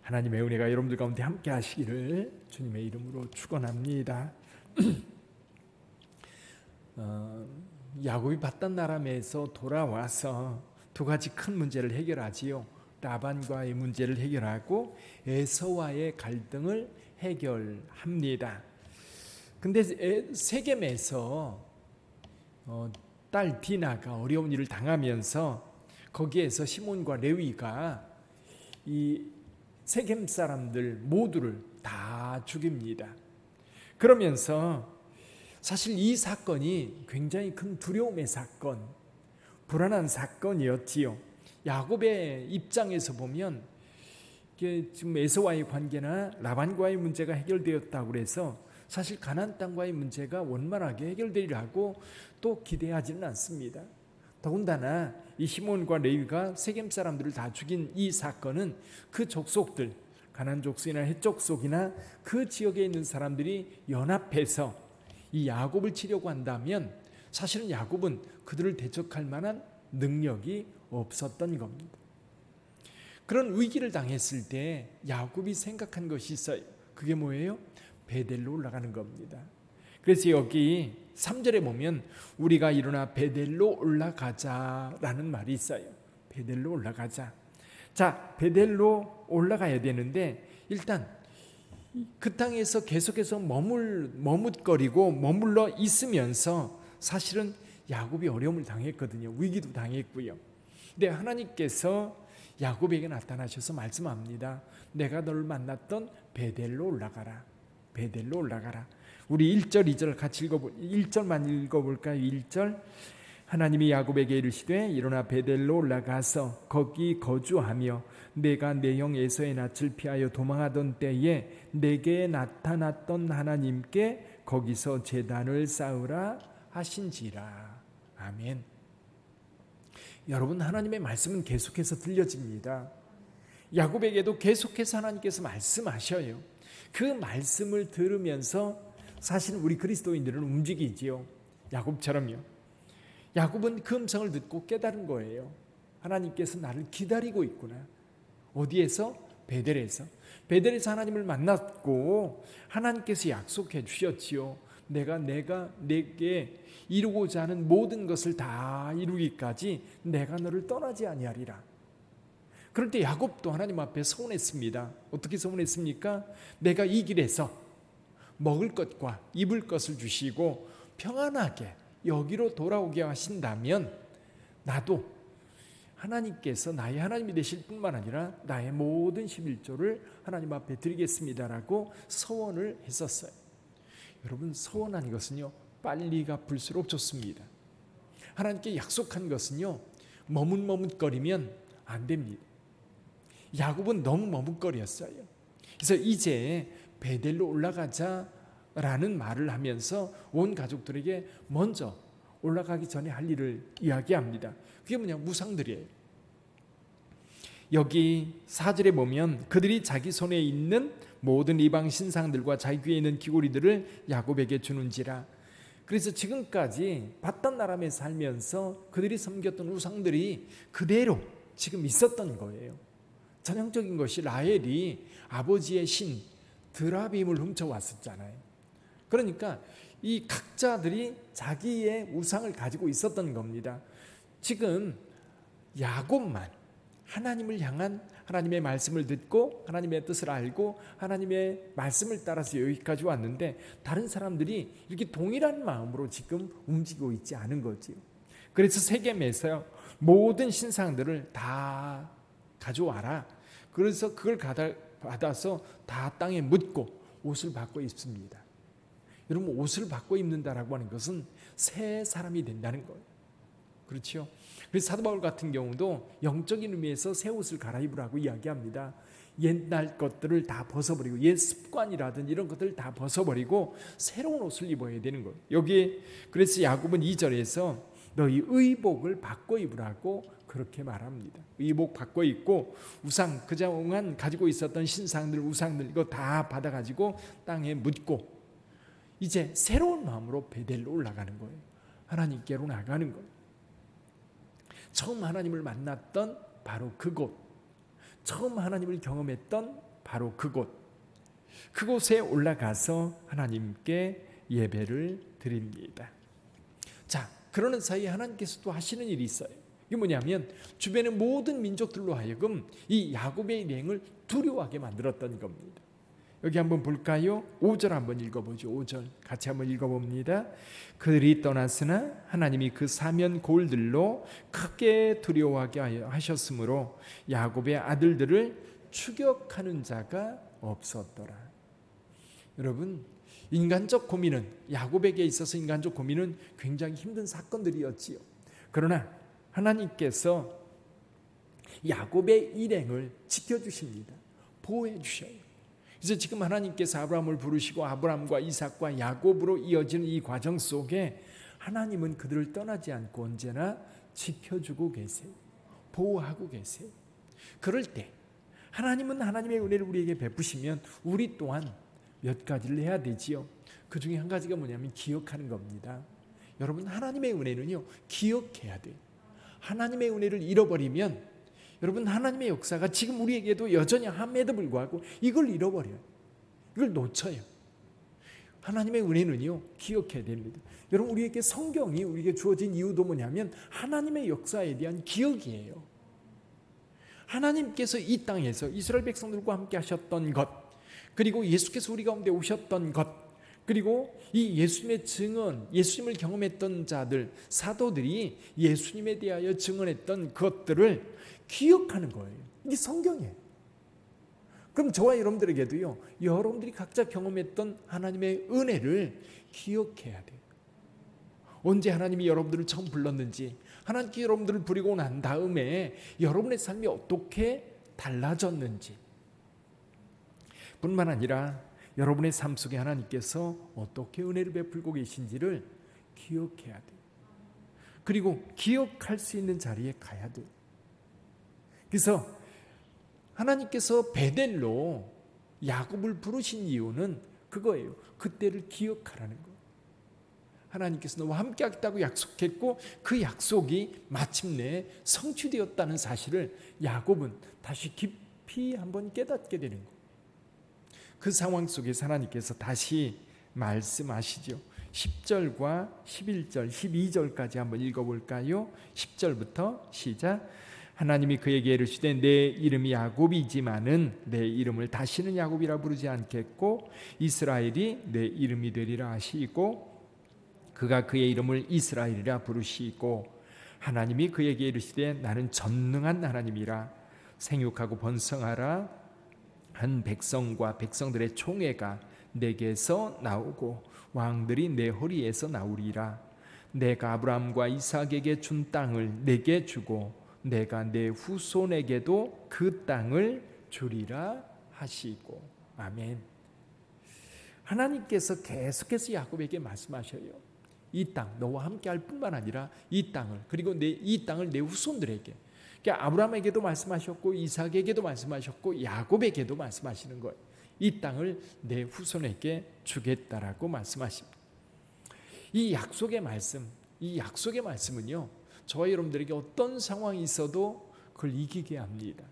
하나님의 은혜가 여러분들 가운데 함께 하시기를 주님의 이름으로 축원합니다. 야곱이 바단 아람에서 돌아와서 두 가지 큰 문제를 해결하지요. 라반과의 문제를 해결하고 에서와의 갈등을 해결합니다. 근데 세겜에서 딸 디나가 어려운 일을 당하면서 거기에서 시몬과 레위가 이 세겜 사람들 모두를 다 죽입니다. 그러면서 사실 이 사건이 굉장히 큰 두려움의 사건, 불안한 사건이었지요. 야곱의 입장에서 보면 이게 지금 에서와의 관계나 라반과의 문제가 해결되었다고 해서 사실 가나안 땅과의 문제가 원만하게 해결되리라고 또 기대하지는 않습니다. 더군다나 이 시몬과 레위가 세겜 사람들을 다 죽인 이 사건은 그 족속들, 가나안 족속이나 헷 족속이나 그 지역에 있는 사람들이 연합해서 이 야곱을 치려고 한다면 사실은 야곱은 그들을 대적할 만한 능력이 없었던 겁니다. 그런 위기를 당했을 때 야곱이 생각한 것이 있어요. 그게 뭐예요? 베델로 올라가는 겁니다. 그래서 여기 3절에 보면 우리가 일어나 베델로 올라가자라는 말이 있어요. 베델로 올라가자. 자, 베델로 올라가야 되는데 일단 그 땅에서 계속해서 머뭇거리고 머물러 있으면서 사실은 야곱이 어려움을 당했거든요. 위기도 당했고요. 근데 하나님께서 야곱에게 나타나셔서 말씀합니다. 내가 너를 만났던 베델로 올라가라. 베델로 올라가라. 우리 1절 2절 같이 1절만 읽어볼까요? 1절 하나님이 야곱에게 이르시되 일어나 베델로 올라가서 거기 거주하며 내가 내 형 에서의 낯을 피하여 도망하던 때에 내게 나타났던 하나님께 거기서 제단을 쌓으라 하신지라. 아멘. 여러분, 하나님의 말씀은 계속해서 들려집니다. 야곱에게도 계속해서 하나님께서 말씀하셔요. 그 말씀을 들으면서 사실 우리 그리스도인들은 움직이지요. 야곱처럼요. 야곱은 그 음성을 듣고 깨달은 거예요. 하나님께서 나를 기다리고 있구나. 어디에서? 베델에서. 베델에서 하나님을 만났고 하나님께서 약속해 주셨지요. 내가 내게 이루고자 하는 모든 것을 다 이루기까지 내가 너를 떠나지 아니하리라. 그럴 때 야곱도 하나님 앞에 서원했습니다. 어떻게 서원했습니까? 내가 이 길에서 먹을 것과 입을 것을 주시고 평안하게 여기로 돌아오게 하신다면 나도 하나님께서 나의 하나님이 되실 뿐만 아니라 나의 모든 11조를 하나님 앞에 드리겠습니다라고 서원을 했었어요. 여러분, 서원한 것은요 빨리 갚을수록 좋습니다. 하나님께 약속한 것은요 머뭇머뭇거리면 안 됩니다. 야곱은 너무 머뭇거렸어요. 그래서 이제 베델로 올라가자라는 말을 하면서 온 가족들에게 먼저 올라가기 전에 할 일을 이야기합니다. 그게 뭐냐? 무상들이에요. 여기 4절에 보면 그들이 자기 손에 있는 모든 이방 신상들과 자기 귀에 있는 귀고리들을 야곱에게 주는지라. 그래서 지금까지 바단 아람에 살면서 그들이 섬겼던 우상들이 그대로 지금 있었던 거예요. 전형적인 것이 라헬이 아버지의 신 드라빔을 훔쳐왔었잖아요. 그러니까 이 각자들이 자기의 우상을 가지고 있었던 겁니다. 지금 야곱만 하나님을 향한 하나님의 말씀을 듣고 하나님의 뜻을 알고 하나님의 말씀을 따라서 여기까지 왔는데 다른 사람들이 이렇게 동일한 마음으로 지금 움직이고 있지 않은 거지요. 그래서 세겜에서 모든 신상들을 다 가져와라. 그래서 그걸 받아서 다 땅에 묻고 옷을 바꿔 입습니다. 여러분, 옷을 바꿔 입는다라고 하는 것은 새 사람이 된다는 거예요. 그렇죠? 그래서 사도 바울 같은 경우도 영적인 의미에서 새 옷을 갈아입으라고 이야기합니다. 옛날 것들을 다 벗어버리고 옛 습관이라든 이런 것들을 다 벗어버리고 새로운 옷을 입어야 되는 거예요. 여기 그래서 야곱은 2절에서 너희 의복을 바꿔 입으라고 그렇게 말합니다. 의복 바꿔 입고 우상, 그동안 가지고 있었던 신상들, 우상들 이거 다 받아가지고 땅에 묻고 이제 새로운 마음으로 베델로 올라가는 거예요. 하나님께로 나가는 거예요. 처음 하나님을 만났던 바로 그곳, 처음 하나님을 경험했던 바로 그곳에 올라가서 하나님께 예배를 드립니다. 자, 그러는 사이에 하나님께서 또 하시는 일이 있어요. 이게 뭐냐면 주변의 모든 민족들로 하여금 이 야곱의 일행을 두려워하게 만들었던 겁니다. 여기 한번 볼까요? 5절 한번 읽어보죠. 5절 같이 한번 읽어봅니다. 그들이 떠났으나 하나님이 그 사면 골들로 크게 두려워하게 하셨으므로 야곱의 아들들을 추격하는 자가 없었더라. 여러분, 인간적 고민은, 야곱에게 있어서 인간적 고민은 굉장히 힘든 사건들이었지요. 그러나 하나님께서 야곱의 일행을 지켜주십니다. 보호해 주셔요. 그래서 지금 하나님께서 아브라함을 부르시고 아브라함과 이삭과 야곱으로 이어지는 이 과정 속에 하나님은 그들을 떠나지 않고 언제나 지켜주고 계세요. 보호하고 계세요. 그럴 때 하나님은 하나님의 은혜를 우리에게 베푸시면 우리 또한 몇 가지를 해야 되지요. 그 중에 한 가지가 뭐냐면 기억하는 겁니다. 여러분, 하나님의 은혜는요, 기억해야 돼요. 하나님의 은혜를 잃어버리면 여러분, 하나님의 역사가 지금 우리에게도 여전히 함에도 불구하고 이걸 잃어버려요. 이걸 놓쳐요. 하나님의 은혜는요, 기억해야 됩니다. 여러분, 우리에게 성경이 우리에게 주어진 이유도 뭐냐면 하나님의 역사에 대한 기억이에요. 하나님께서 이 땅에서 이스라엘 백성들과 함께 하셨던 것, 그리고 예수께서 우리 가운데 오셨던 것, 그리고 이 예수님의 증언, 예수님을 경험했던 자들, 사도들이 예수님에 대하여 증언했던 것들을 기억하는 거예요. 이게 성경이에요. 그럼 저와 여러분들에게도요, 여러분들이 각자 경험했던 하나님의 은혜를 기억해야 돼요. 언제 하나님이 여러분들을 처음 불렀는지, 하나님께 여러분들을 부리고 난 다음에 여러분의 삶이 어떻게 달라졌는지, 뿐만 아니라 여러분의 삶 속에 하나님께서 어떻게 은혜를 베풀고 계신지를 기억해야 돼요. 그리고 기억할 수 있는 자리에 가야 돼요. 그래서 하나님께서 베델로 야곱을 부르신 이유는 그거예요. 그때를 기억하라는 거예요. 하나님께서 너와 함께 하겠다고 약속했고 그 약속이 마침내 성취되었다는 사실을 야곱은 다시 깊이 한번 깨닫게 되는 거예요. 그 상황 속에서 하나님께서 다시 말씀하시죠. 10절과 11절, 12절까지 한번 읽어볼까요? 10절부터 시작. 하나님이 그에게 이르시되 내 이름이 야곱이지만은 내 이름을 다시는 야곱이라 부르지 않겠고 이스라엘이 내 이름이 되리라 하시고 그가 그의 이름을 이스라엘이라 부르시고 하나님이 그에게 이르시되 나는 전능한 하나님이라 생육하고 번성하라 한 백성과 백성들의 총회가 내게서 나오고 왕들이 내 허리에서 나오리라. 내가 아브라함과 이삭에게 준 땅을 내게 주고 내가 내 후손에게도 그 땅을 주리라 하시고. 아멘. 하나님께서 계속해서 야곱에게 말씀하셔요. 이 땅 너와 함께 할 뿐만 아니라 이 땅을, 그리고 이 땅을 내 후손들에게, 그러니까 아브라함에게도 말씀하셨고 이삭에게도 말씀하셨고 야곱에게도 말씀하시는 거예요. 이 땅을 내 후손에게 주겠다라고 말씀하십니다. 이 약속의 말씀은요, 저와 여러분들에게 어떤 상황이 있어도 그걸 이기게 합니다.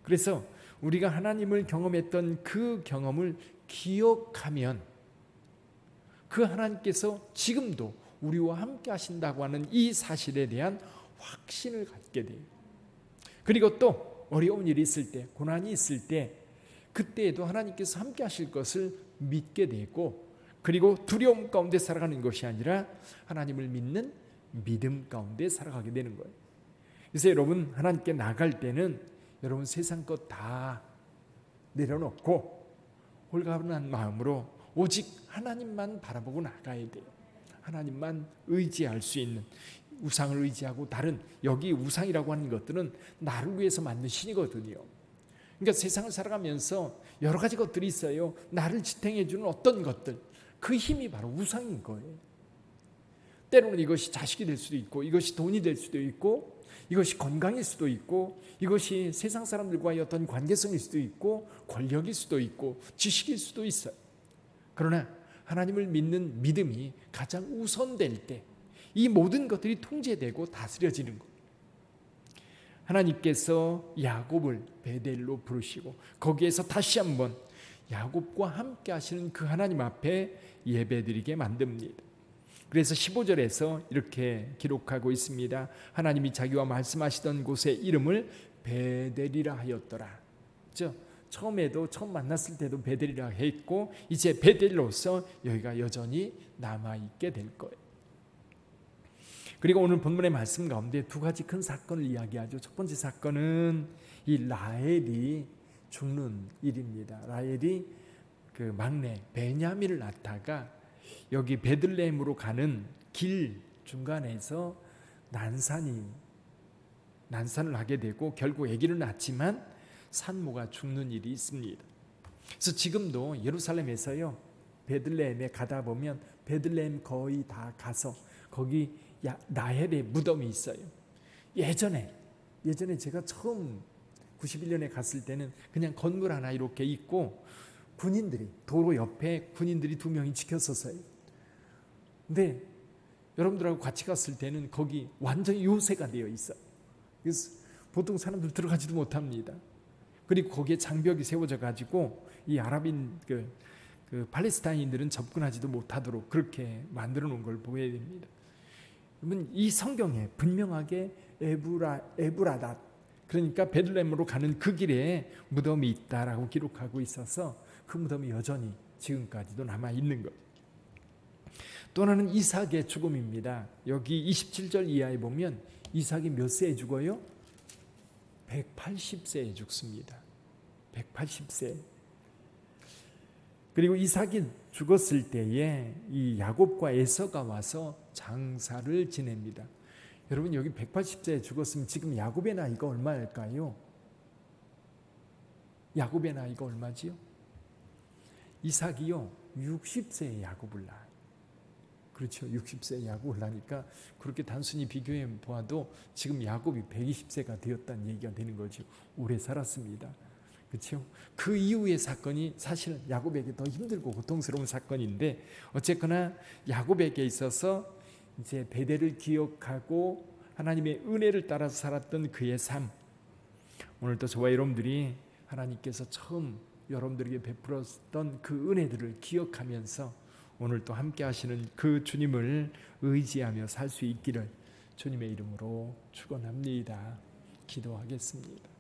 그래서 우리가 하나님을 경험했던 그 경험을 기억하면 그 하나님께서 지금도 우리와 함께 하신다고 하는 이 사실에 대한 확신을 갖게 돼요. 그리고 또 어려운 일이 있을 때, 고난이 있을 때 그때에도 하나님께서 함께 하실 것을 믿게 되고, 그리고 두려움 가운데 살아가는 것이 아니라 하나님을 믿는 믿음 가운데 살아가게 되는 거예요. 그래서 여러분, 하나님께 나갈 때는 여러분 세상 것 다 내려놓고 홀가분한 마음으로 오직 하나님만 바라보고 나가야 돼요. 하나님만 의지할 수 있는, 우상을 의지하고 다른, 여기 우상이라고 하는 것들은 나를 위해서 만든 신이거든요. 그러니까 세상을 살아가면서 여러 가지 것들이 있어요. 나를 지탱해 주는 어떤 것들, 그 힘이 바로 우상인 거예요. 때로는 이것이 자식이 될 수도 있고, 이것이 돈이 될 수도 있고, 이것이 건강일 수도 있고, 이것이 세상 사람들과의 어떤 관계성일 수도 있고, 권력일 수도 있고, 지식일 수도 있어요. 그러나 하나님을 믿는 믿음이 가장 우선될 때 이 모든 것들이 통제되고 다스려지는 것. 하나님께서 야곱을 베델로 부르시고 거기에서 다시 한번 야곱과 함께 하시는 그 하나님 앞에 예배드리게 만듭니다. 그래서 15절에서 이렇게 기록하고 있습니다. 하나님이 자기와 말씀하시던 곳의 이름을 베델이라 하였더라. 처음 만났을 때도 베델이라 했고 이제 베델로서 여기가 여전히 남아있게 될 거예요. 그리고 오늘 본문의 말씀 가운데 두 가지 큰 사건을 이야기하죠. 첫 번째 사건은 이 라헬이 죽는 일입니다. 라헬이 그 막내 베냐민을 낳다가 여기 베들레헴으로 가는 길 중간에서 난산을 하게 되고 결국 아기를 낳지만 산모가 죽는 일이 있습니다. 그래서 지금도 예루살렘에서요 베들레헴에 가다 보면 베들레헴 거의 다 가서 거기 라헬의 무덤이 있어요. 예전에 제가 처음 91년에 갔을 때는 그냥 건물 하나 이렇게 있고 군인들이 도로 옆에 군인들이 2명이 지켰었어요. 근데 여러분들하고 같이 갔을 때는 거기 완전히 요새가 되어 있어요. 그래서 보통 사람들 들어가지도 못합니다. 그리고 거기에 장벽이 세워져 가지고 이 아랍인 그 팔레스타인들은 접근하지도 못하도록 그렇게 만들어 놓은 걸 보여야 됩니다. 그러면 이 성경에 분명하게 에브라닷 그러니까 베들레헴으로 가는 그 길에 무덤이 있다라고 기록하고 있어서 그 무덤이 여전히 지금까지도 남아 있는 것. 또 하나는 이삭의 죽음입니다. 여기 27절 이하에 보면 이삭이 몇 세에 죽어요? 180세에 죽습니다. 180세. 그리고 이삭이 죽었을 때에 이 야곱과 에서가 와서 장사를 지냅니다. 여러분 여기 180세에 죽었으면 지금 야곱의 나이가 얼마일까요? 야곱의 나이가 얼마지요? 이삭이요 60세에 야곱을 낳아요. 그렇죠. 60세에 야곱을 낳으니까 그렇게 단순히 비교해 보아도 지금 야곱이 120세가 되었다는 얘기가 되는 거죠. 오래 살았습니다. 그렇죠. 그 이후의 사건이 사실 야곱에게 더 힘들고 고통스러운 사건인데 어쨌거나 야곱에게 있어서 이제 베델을 기억하고 하나님의 은혜를 따라서 살았던 그의 삶, 오늘도 저와 여러분들이 하나님께서 처음 여러분들에게 베풀었던 그 은혜들을 기억하면서 오늘 또 함께 하시는 그 주님을 의지하며 살 수 있기를 주님의 이름으로 축원합니다. 기도하겠습니다.